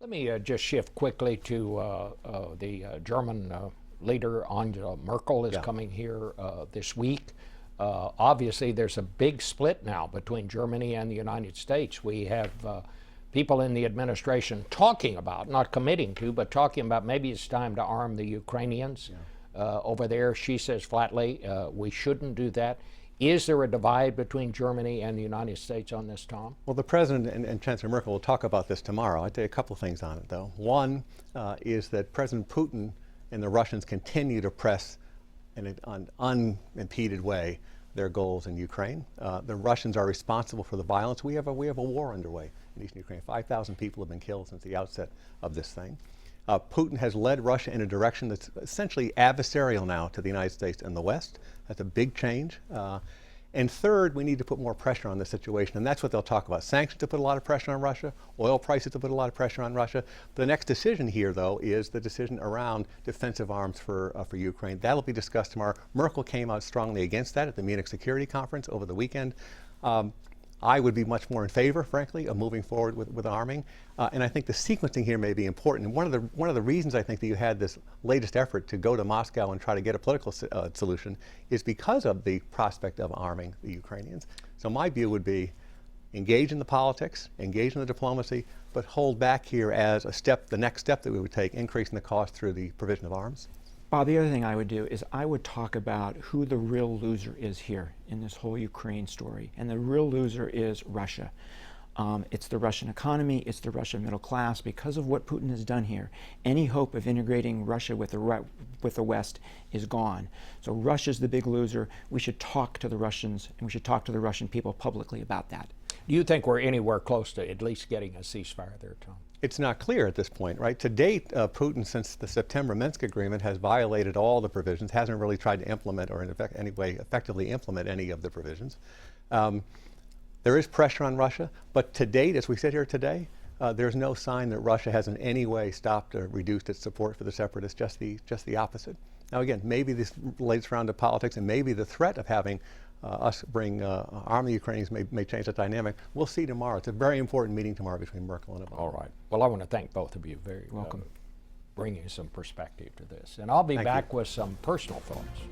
Let me just shift quickly to the German leader, Angela Merkel, is coming here this week. Obviously, there's a big split now between Germany and the United States. We have people in the administration talking about, not committing to, but talking about maybe it's time to arm the Ukrainians over there. She says flatly, we shouldn't do that. Is there a divide between Germany and the United States on this, Tom? Well, the President and Chancellor Merkel will talk about this tomorrow. I'll tell you a couple of things on it, though. One is that President Putin and the Russians continue to press in an unimpeded way their goals in Ukraine. The Russians are responsible for the violence. We have a war underway in eastern Ukraine. 5,000 people have been killed since the outset of this thing. Putin has led Russia in a direction that's essentially adversarial now to the United States and the West. That's a big change. And third, we need to put more pressure on the situation, and that's what they'll talk about. Sanctions to put a lot of pressure on Russia, oil prices to put a lot of pressure on Russia. The next decision here, though, is the decision around defensive arms for Ukraine. That'll be discussed tomorrow. Merkel came out strongly against that at the Munich Security Conference over the weekend. I would be much more in favor, frankly, of moving forward with arming. And I think the sequencing here may be important. And one of the reasons I think that you had this latest effort to go to Moscow and try to get a political solution is because of the prospect of arming the Ukrainians. So my view would be engage in the politics, engage in the diplomacy, but hold back here as a step, the next step that we would take, increasing the cost through the provision of arms. Bob, the other thing I would do is I would talk about who the real loser is here in this whole Ukraine story. And the real loser is Russia. It's the Russian economy, it's the Russian middle class. Because of what Putin has done here, any hope of integrating Russia with the West is gone. So Russia's the big loser. We should talk to the Russians, and we should talk to the Russian people publicly about that. Do you think we're anywhere close to at least getting a ceasefire there, Tom? It's not clear at this point, right? To date, Putin, since the September Minsk agreement, has violated all the provisions, hasn't really tried to implement or in any way effectively implement any of the provisions. There is pressure on Russia, but to date, as we sit here today, there's no sign that Russia has in any way stopped or reduced its support for the separatists, just the opposite. Now again, maybe this latest round of politics and maybe the threat of having us arm the Ukrainians may change the dynamic. We'll see tomorrow. It's a very important meeting tomorrow between Merkel and Obama. All right. Well, I want to thank both of you. Very welcome. Bringing some perspective to this. And I'll be back with some personal thoughts.